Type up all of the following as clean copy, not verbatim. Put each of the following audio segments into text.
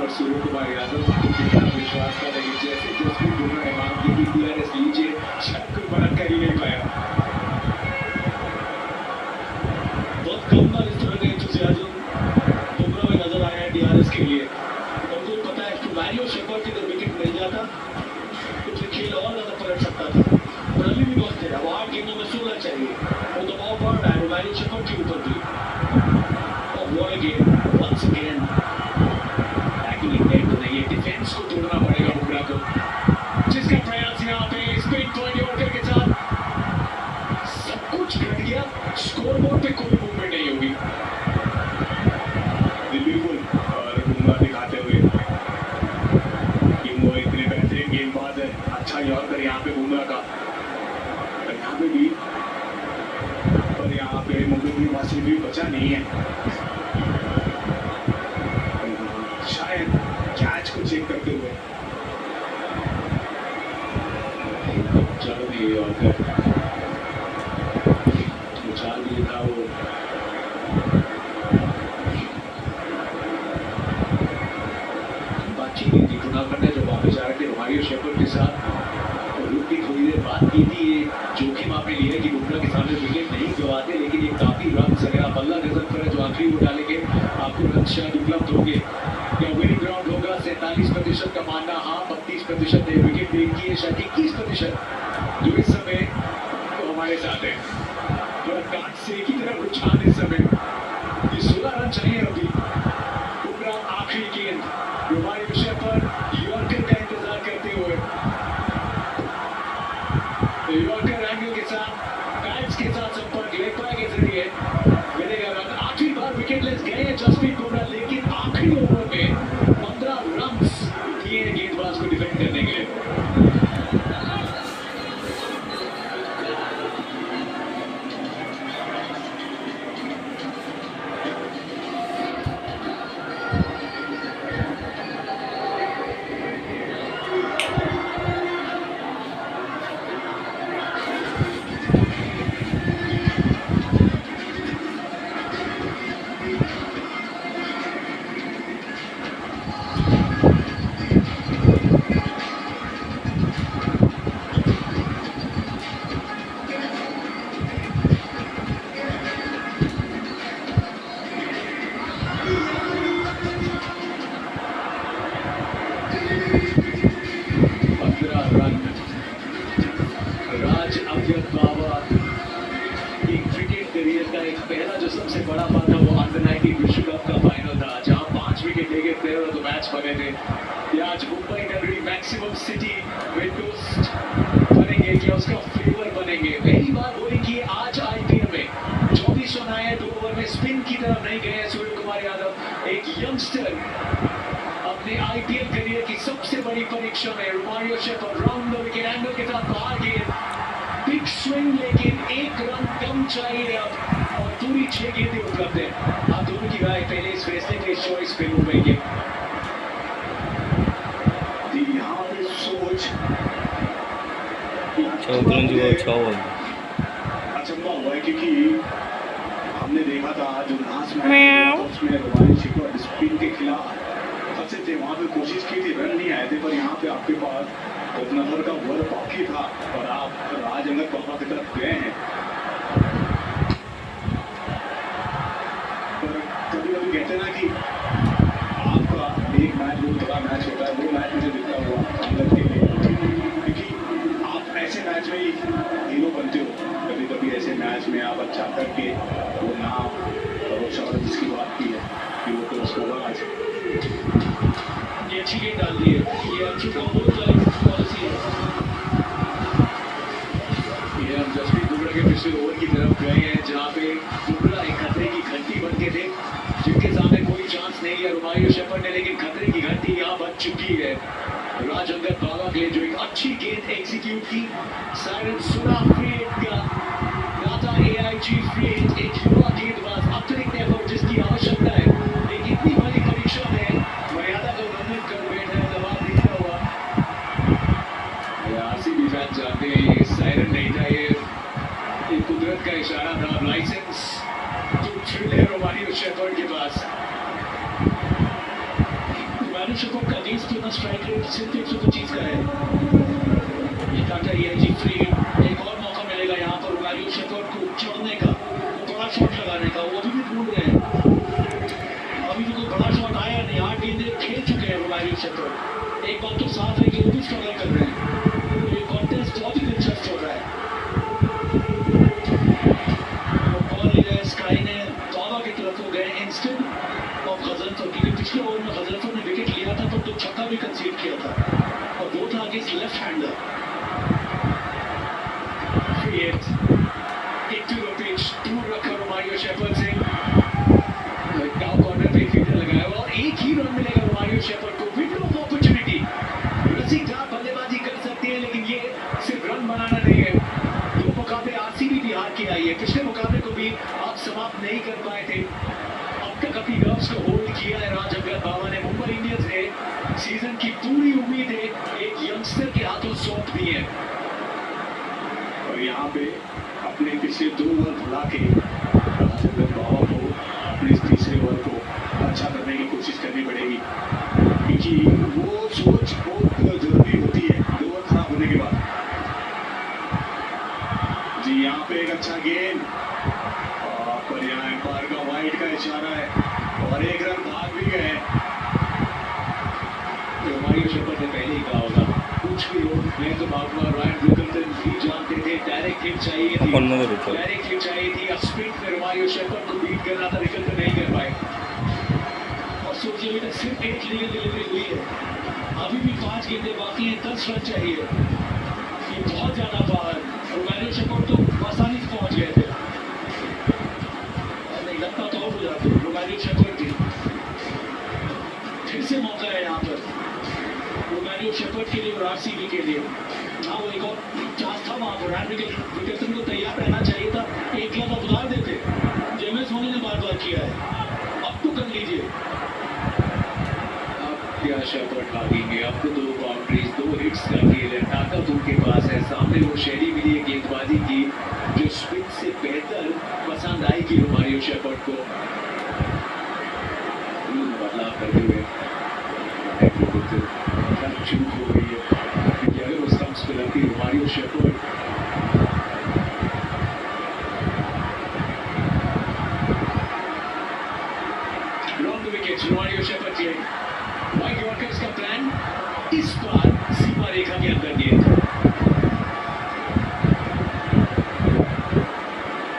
और सूर्य कुमार यादव कितना विश्वास था, लेकिन जैसे जसप्रीत बुमराह ने मांग की कि DRS लीजिए, शतक बनाना कर ही नहीं पाया। बहुत कम बार इस तरह का एंथुसियाज्म बुमराह में नजर आया है DRS के लिए। उनको पता है कि मैरियो शेफर्ड की अगर विकेट मिल जाता तो फिर खेल और ज्यादा पलट सकता था, पर अभी भी वक्त है। अब 8 गेंदों में 16 चाहिए, वो दबाव बढ़ रहा है मैरियो शेफर्ड के ऊपर भी। और what a game once again, tackling net तो नहीं है, डिफेंस को तोड़ना पड़ेगा बुमराह को, जिसका प्रयास यहाँ पे स्पिन टू यॉर्कर के साथ सब कुछ घट गया। स्कोरबोर्ड पे कोई मूवमेंट नहीं होगी। बिल्कुल, और बुमराह दिखाते हुए कि वो इतने बेहतरीन गेंदबाज है। अच्छा यॉर्कर यहाँ पे बुमराह का, और यहाँ पे भी, पर यहाँ पे मुंबई वासी भी बचा नहीं है। शायद कैच को चेक करते हुए चल दिए यॉर्कर, उछाल दिया था वो। बातचीत की थी टूर्नामेंट ने, जो वापस आ रहे थे रोमारियो शेफर्ड के साथ, और रुक की थोड़ी देर बात की थी। ये जोखिम आपने लिया कि बुमराह के सामने विकेट नहीं गवाते, लेकिन ये काफी रन अगर आप अल्लाह नजर करें जो आखिरी वो डालेंगे आपको रन शायद उपलब्ध होंगे। या विनिंग ग्राउंड होगा 47% का मानना, हाँ 32% ने विकेट ब्रेक की है, शायद 21% जो इस समय तो हमारे साथ है। और काट से की तरफ रुझान इस समय, ये 16 रन चाहिए अभी। बुमराह आखिरी गेंद, रोमारियो शेफर्ड यॉर्कर का इंतजार करते हुए, यॉर्कर एंगल के साथ पैड्स के साथ संपर्क लेग पाए के जरिए मिलेगा रन। आखिरी बार विकेटलेस गए हैं जसप्रीत बुमराह, लेकिन आखिरी ओवर में 15 रन दिए हैं गेंदबाज को डिफेंड करने के लिए। पहला जो सबसे बड़ा बात था वो अंडर 19 विश्व कप का फाइनल था, जहां 5 विकेट लेके प्लेयर ऑफ द मैच बने थे। ये आज मुंबई नगरी मैक्सिमम सिटी विंडोस्ट बनेंगे, क्या उसका फ्लेवर बनेंगे। पहली बार हो रही कि आज IPL में 24 रन आए, 2 ओवर में स्पिन की तरफ नहीं गए सूर्य कुमार यादव। एक यंगस्टर अपने IPL करियर की सबसे बड़ी परीक्षा में Romario shepherd round the wicket angle के साथ बाहर गेंद, बिग स्विंग, लेकिन 1 रन कम चाहिए अब, और पूरी 6 गेंदें उपलब्ध है। आप दोनों की राय पहले इस फैसले के चॉइस पे मुंबई के यहाँ पे सोच अचंबा हुआ है, क्योंकि हमने देखा था जो लास्ट मैच उसमें रोमारियो शेफर्ड स्पिन के खिलाफ फंसे थे, वहां पे कोशिश की थी, रन नहीं आए थे, पर यहाँ पे आपके पास ओपनर का ओवर बाकी था और आप राज अंगद पापा की तरफ गए हैं। कभी कभी कहते हैं ना कि आपका एक मैच बहुत बड़ा मैच होता है, वो मैच मुझे दिखता हुआ अंगद के लिए, क्योंकि आप ऐसे मैच में ही हीरो बनते हो। कभी कभी ऐसे मैच में आप अच्छा करके वो नाम और वो शौहरत जिसकी बात की है कि वो तो उसको होगा आज ये अच्छी गेंद डाल दी है, ये अच्छी पॉलिसी है। ये हम जसप्रीत बुमराह के पिछले ओवर की तरफ गए हैं, जहाँ पे बुमराह एक खतरे की घंटी बन के थे, जिनके सामने कोई चांस नहीं है रोमारियो शेफर्ड ने, लेकिन खतरे की घंटी यहाँ बज चुकी है राज अंगद बाबा के लिए, जो एक अच्छी गेंद एग्जीक्यूट की। साइरन सुना फ्री हिट का, नाता AIG फ्री हिट, एक युवा गेंदबाज, अतिरिक्त एफर्ट जिसकी आवश्यकता है, एक इतनी बड़ी परीक्षा में मर्यादा को उल्लंघन कर बैठा है, दबाव दिखता हुआ। RCB फैन जानते हैं ये साइरन नहीं था, ये कुदरत का इशारा था। लाइसेंस तो थ्रिल है रोमारियो शेफर्ड के पास। रोमारियो शेफर्ड का अगेंस्ट इतना स्ट्राइक रेट सिर्फ 125 का है। ये काटा ये जी फ्री, एक और मौका मिलेगा यहाँ पर रोमारियो शेफर्ड को चढ़ने का, बड़ा शॉट लगाने का, वो अभी भी ढूंढ रहे हैं। अभी भी कोई बड़ा शॉट आया नहीं, 8 गेंदें खेल चुके हैं रोमारियो शेफर्ड। एक बात तो साफ है कि वो भी स्ट्रगल कर रहे हैं। ये कॉन्टेस्ट बहुत ही दिलचस्प हो रहा है। स्काई ने दावा की तरफ हो गए इंस्टेंट ऑफ गजनफर, क्योंकि पिछले ओवर में गजनफर ने विकेट लिया था तो छक्का भी कंसीड किया था और वो था अगेंस्ट लेफ्ट हैंडर। दूर रखा रोमारियो शेफर्ड से, डाउन कॉर्नर पे फील्डर लगाया हुआ और एक ही रन मिलेगा रोमारियो शेफर्ड को। विंडो ऑफ अपॉर्चुनिटी, रसीदार बल्लेबाजी कर सकती है लेकिन ये सिर्फ रन बनाना नहीं है। दो मुकाबले आरसीबी भी हार के आई है, पिछले मुकाबले को भी आप समाप्त नहीं कर पाए थे। अब तक अपनी नर्व्स को होल्ड किया है राजंगत बावा ने। मुंबई इंडियंस ने सीजन की पूरी उम्मीदें एक यंगस्टर के हाथों सौंप दी है और यहाँ पे अपने पिछले 2 ओवर भुला के राजंगत बावा को अपने इस तीसरे ओवर को अच्छा करने की कोशिश करनी पड़ेगी, क्योंकि वो सोच बहुत जरूरी होती है 2 ओवर खराब होने के बाद। जी यहाँ पे एक अच्छा गेंद पर यहाँ एम्पायर का वाइड का इशारा है और एक रन भाग भी गए। रोमारियो शेफर्ड ने पहले ही कहा होगा कुछ भी हो मैं तो भागूंगा। रायन विलियमसन भी जानते थे डायरेक्ट हिट चाहिए थी, डायरेक्ट हिट चाहिए थी। स्पिन में रोमारियो शेफर्ड को बीट करना था लेकिन तो नहीं कर पाए। और सोचिए अभी तक सिर्फ 1 लीगल डिलीवरी हुई है, अभी भी 5 गेंदें बाकी हैं, 10 रन चाहिए। ये बहुत ज्यादा पावर। रोमारियो शेफर्ड तो आसानी से पहुंच गए थे, लगता तो हो जाते रोमारियो शेफर्ड की। फिर से मौका है यहाँ पर रोमारियो शेफर्ड के लिए और आरसीबी के लिए। हाँ वो एक और चांस था वहाँ पर, रैन विलियमसन को तैयार रहना चाहिए था, एक लगा उतार देते। जेम्स धोनी ने बार बार किया है, अब तो कर लीजिए। अब क्या शेफर्ड भागेंगे, अब तो 2 बाउंड्रीज 2 हिट्स का खेल है, ताकत उनके पास है। सामने वो शैली मिली है गेंदबाजी की जो स्पिन से बेहतर पसंद आएगी रोमारियो शेफर्ड को। बदलाव करते हुए शुरू हो गई है, क्योंकि अगर उस स्टंप्स पे लगती Romario shepherd long wicket. Romario shepherd के वाइड यॉर्कर्स का प्लान इस बार सीमा रेखा के अंदर गेंद,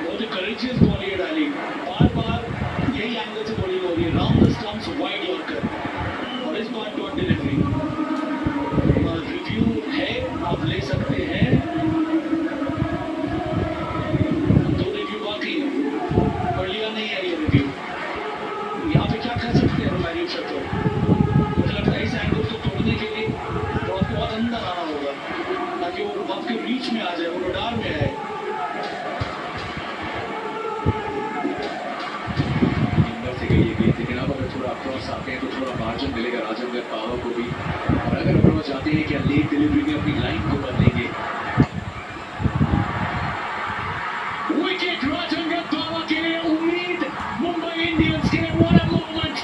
बहुत ही करेजियस बॉल ये डाली, बार-बार यही एंगल से बॉलिंग हो रही है, round the stumps wide yorker और इस बार डॉट डिलीवरी। रिव्यू है आप ले सकते हैं, 2 रिव्यू बाकी है, पर लिया नहीं है ये रिव्यू। यहाँ पे क्या कर सकते हैं रोमारियो शेफर्ड, मुझे लगता है इस एंगल को तोड़ने के लिए बहुत अंदर आना होगा ताकि वो आपके रीच में आ जाए, वो रडार में आए। थोड़ा क्रॉस आते हैं तो थोड़ा मार्जिन मिलेगा राजंगत बावा को भी, और अगर अप्रोच जाते हैं क्या लेट डिलीवरी में अपनी लाइन को बदलेंगे। विकेट राजंगत बावा के लिए उम्मीद मुंबई इंडियंस के। व्हाट अ मोमेंट,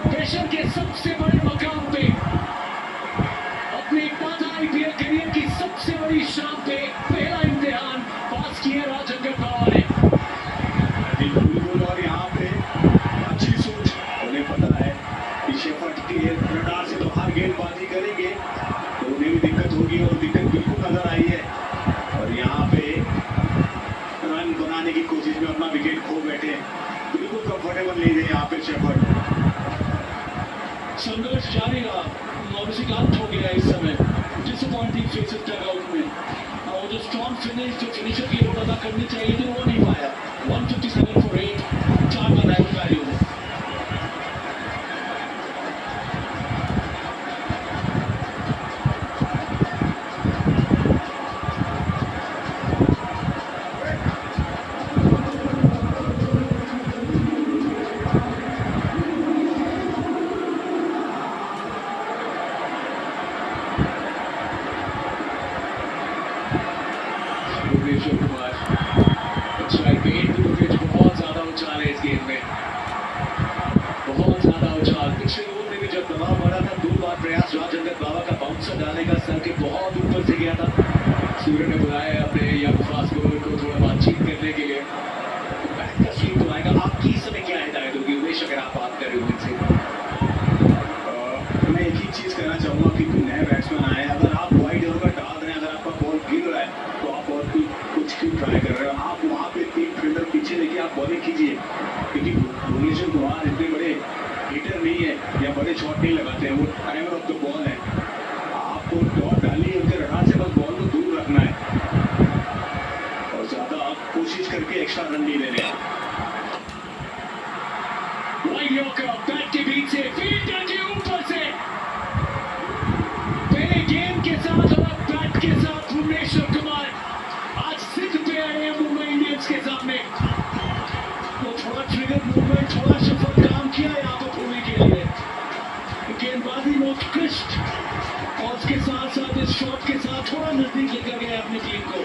प्रेशर के सबसे बड़े मकाम पे, अपने टाटा आईपीएल करियर की सबसे बड़ी शाम पे पहला इम्तिहान पास किया राजंगत बावा ने। और यहाँ पे अच्छी सोच, उन्हें पता है कि शेफर्ड के रडार से तो हर गेंदबाजी करेंगे तो उन्हें भी दिक्कत होगी और दिक्कत बिल्कुल नजर आई है। और यहाँ पे रन बनाने की कोशिश में अपना विकेट खो बैठे, बिल्कुल कंफर्टेबल नहीं थे यहाँ पे शेफर्ड। संघर्ष जारी रहा और उसी का अंत हो गया इस समय। डिसअपॉइंटिंग फेसेस डगआउट में, और जो स्ट्रॉन्ग फिनिश जो फिनिशर की रोल अदा करनी चाहिए थी वो नहीं पाया। 157 for 8, 4 का रन वैल्यू है। भुवनेश्वर कुमार अच्छा गेंद, बहुत ज्यादा उछाल है इस गेंद में, बहुत ज्यादा उछाल। बात कर रहे हो इनसे? मैं एक ही चीज कहना चाहूंगा कि कोई नए बैट्समैन आए, अगर आप वाइड ओवर डाल रहे हैं, अगर आपका बॉल गिर रहा है तो आप और कुछ क्यों ट्राई कर रहे हो? आप वहाँ पे 3 फील्डर पीछे लेके आप बॉलिंग कीजिए, क्योंकि भुवनेश्वर कुमार इतने बड़े हिटर नहीं है या बड़े शॉट नहीं लगाते हैं, वो टाइमर ऑफ द बॉल है। आपको डॉट डालिए, उनके रन से बस बॉल को दूर रखना है और ज्यादा आप कोशिश करके एक्स्ट्रा रन नहीं लेने हैं। वाइड यॉर्कर बैट के बीच से फील्डर के ऊपर से पहले गेम के साथ और बैट के साथ भुवनेश्वर कुमार आज सिद्ध पे आए हैं मुंबई इंडियंस के सामने। वो थोड़ा ट्रिगर मूवमेंट, थोड़ा सफल काम किया यहाँ पर भूमि के लिए, गेंदबाजी में उत्कृष्ट और उसके साथ साथ इस शॉट के साथ थोड़ा नजदीक लेकर गए अपनी टीम को।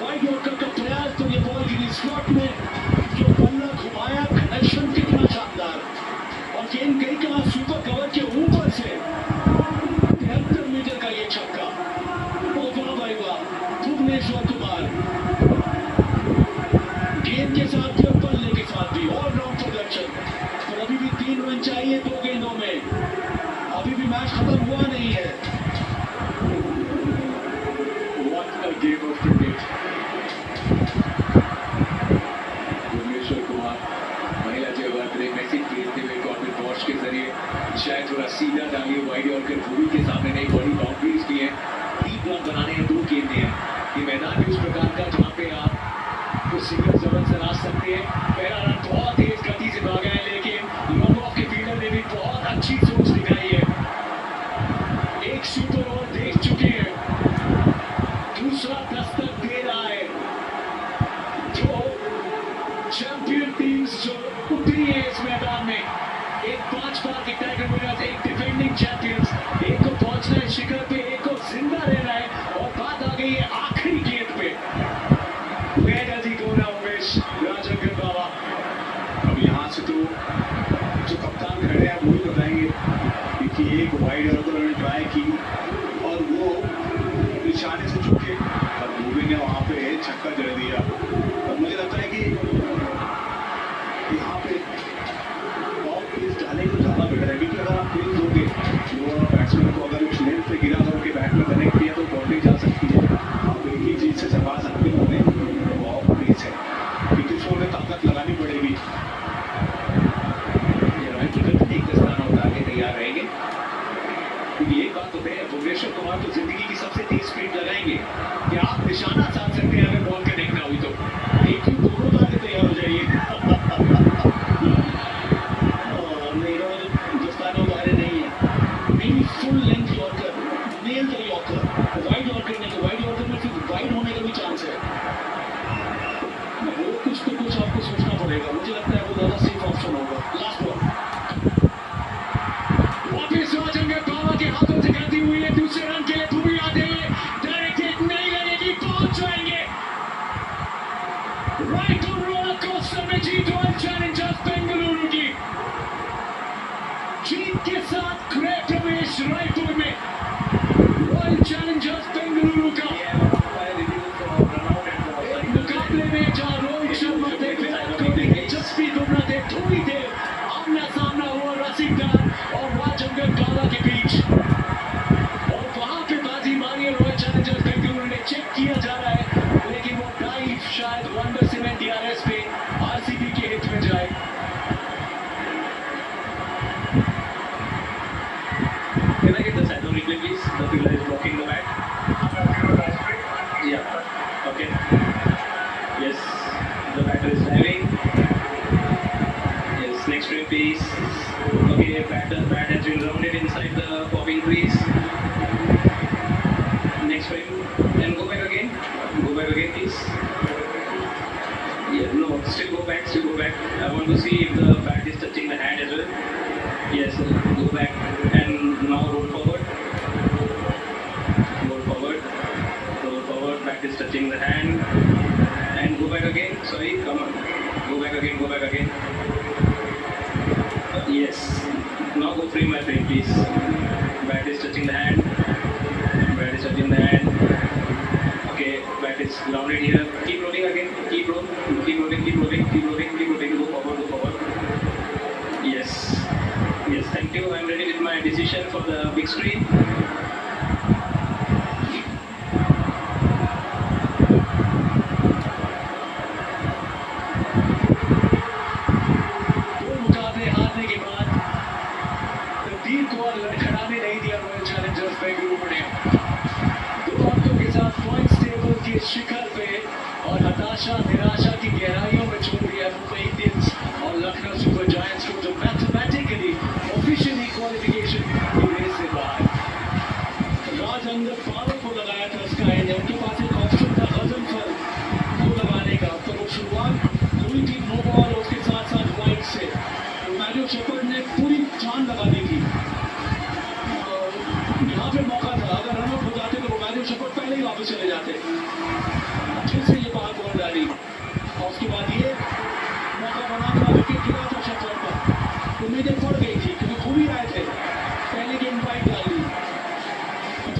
वाइड यॉर्कर का प्रयास तो ये बॉल गिरी स्लॉट में, जो बल्ला घुमाया, कनेक्शन कितना शानदार और गेंद गई कहाँ, सुपर कवर के ऊपर से 73 मीटर का ये छक्का। ओ वाह भाई वाह, भुवनेश्वर कुमार गेंद के साथ भी और बल्ले के साथ भी ऑलराउंड प्रदर्शन। पर अभी भी 3 रन चाहिए 2 गेंदों में, अभी भी मैच खत्म हुआ नहीं है। What a game of cricket! Bhuvneshwar Kumar महिला जगह मैसेज भेजते हुए कॉर्नर बॉक्स के जरिए शायद थोड़ा सीधा डालिए वाइड यॉर्कर भूमि के सामने नहीं, बड़ी बाउंड्रीज भी है, 3 रन बनाने हैं, 2 गेंदें हैं। ये मैदान भी उस प्रकार का जहाँ पे आप कुछ सिंगल जबरन से ला सकते हैं। पहला रन बहुत तेज गति से भागा है, लेकिन लॉन्ग ऑफ के फील्डर ने भी बहुत अच्छी सोच दिखाई है। एक सुपर ओवर देख चुके हैं, दूसरा दस्तक दे रहा है। जो चैंपियन टीम्स जो उतरी है इस मैदान में, एक 5 बार के टाइगर विनर्स, एक डिफेंडिंग चैंपियंस, एक को पहुंचना है शिखर पे, एक को जिंदा रहना है और बात आ गई है आखिरी गेंद पे। Where does he go now, Umesh राजंगन बाबा? अब यहाँ से तो जो कप्तान खड़े हैं वो ही बताएंगे, क्योंकि एक वाइड ओवर उन्होंने ट्राई की और वो निशाने से चुके और भूमि ने वहाँ पे छक्का जड़ दिया। और मुझे लगता है कि यहाँ पे ऑफ पेस डालने को ज़्यादा बेटर है, क्योंकि अगर आप पेस दोगे बैट्समैन को, अगर उस लेंथ पे गिरा तो उनके बैट में कनेक्ट किया तो बाउंड्री जा सकती है। आप एक ही चीज़ से चबा सकते हो उन्हें, वो ऑफ पेस है, क्योंकि उसको उन्हें ताकत लगानी पड़ेगी। एक दस्ताना उतार के तैयार रहेंगे, क्योंकि एक बात तो है, भुवनेश्वर कुमार तो जिंदगी की सबसे तेज स्पीड लगाएंगे कि आप निशाना साध सकते हैं अगर बॉल कनेक्ट ना हुई तो। एक क्यों दोनों उतार के तैयार हो जाइए। दस्ताना उतारे नहीं है, मेरी full length yorker, nail the yorker, wide yorker ने तो वाइड यॉर्कर में फिर वाइड होने का भी चांस है। वो कुछ तो कुछ आपको सोचना पड़ेगा, मुझे लगता है वो ज्यादा सेफ ऑप्शन होगा। लास्ट बॉल वापिस राजंगन बाबा के हाथों से गलती हुई है, दूसरे रन के लिए भूमि आते हुए डायरेक्ट हिट नहीं लगेगी, पहुंच जाएंगे। राइट ऑन रोलर कोस्टर में जीत रॉयल चैलेंजर्स बेंगलुरु की, जीत के साथ गृह प्रवेश रायपुर में रॉयल चैलेंजर्स बेंगलुरु का मुकाबले में जहां रोहित शर्मा थे, विराट कोहली थे, जसप्रीत बुमराह थे, धोनी थे, आमना सामना हुआ रसिक डार और राजंगन बाबा के बीच, और वहां पे बाजी मारी है रॉयल चैलेंजर्स बेंगलुरु ने। चेक किया जा रहा है, लेकिन वो डाइव शायद वंडर सीमेंट DRS पे RCB के हित में जाए। Can I get the shadow replay, please? The fielder is blocking the bat. Yeah. Okay. Yes. The batter is diving. Yes. Next frame, please. Okay. Bat has been rounded inside the popping crease. Next frame. And go back again. Go back again, please. Yeah. No. Still go back. Still go back. I want to see if the bat is touching the hand as well. Yes. Go back and now roll forward. Roll forward. Roll forward. Bat is touching the hand. And go back again. Sorry. Come on. Go back again. Go back again. Yes. Now go frame by frame, please. Bat is touching the hand. Bat is touching the hand. Okay. Bat is grounded here. Keep rolling again. Keep rolling. Keep rolling. Keep rolling. Keep rolling. Keep rolling. Go forward. Go forward. Yes. Thank you. I'm ready with my decision for the big screen. दो मुकाबले हारने के बाद रणबीर को और लड़खड़ाने नहीं दिया royal Challengers Bengaluru ने। दो अंकों के साथ पॉइंट्स टेबल के शिखर पे और हताशा निराशा की गहराइयों में छोड़ दिया मुंबई इंडियंस और लखनऊ सुपर जायंट्स को, जो मैथमेटिकली ऑफिशियली क्वालिफिकेशन की रेस से बाहर। राज अंदर पावर को लगाया था स्काई ने, उनके पास एक ऑप्शन था गजनफर को लगाने का, तो वो शुरुआत हुई थी नो बॉल और उसके साथ साथ वाइड से। तो मैथ्यू शेफर्ड ने पूरी जान लगा दी थी। यहाँ पे मौका था, अगर रन आउट हो जाते तो वो मैथ्यू शेफर्ड पहले ही वापस चले जाते। अच्छे से ये बाहर बॉल डाली और उसके बाद ये मौका बना था, विकेट गिरा था शेफर्ड का। उम्मीदें पड़ गई थी क्योंकि घूम ही रहे थे, पहले गेम वाइड डाल दी,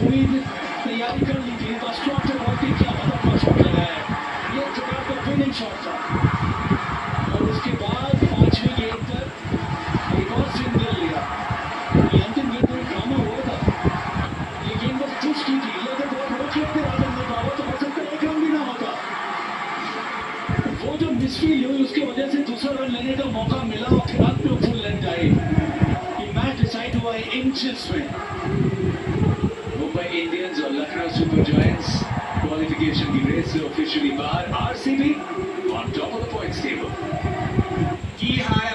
उम्मीद तैयारी कर ली थी, बस स्ट्रोक से बहुत ही क्या खतरनाक शॉट लगाया है। ये जुगाड़ का विनिंग शॉट था और उसके बाद पांचवी गेंद पर एक और सिंगल लिया। ये अंतिम गेंद में ड्रामा हुआ था, ये गेंद बस पुश की थी, ये अगर बहुत रोक लेते राजेंद्र बाबा तो हो सकता है एक रन भी ना होता। वो जो मिसफील हुई उसकी वजह से दूसरा रन लेने का मौका मिला और फिर अंत में फुल लेंथ आई। ये मैच डिसाइड हुआ है इंचेस में। मुंबई इंडियंस और लखनऊ सुपर जायंट्स क्वालिफिकेशन की रेस से ऑफिशियली बाहर। RCB on top of the points table. Key high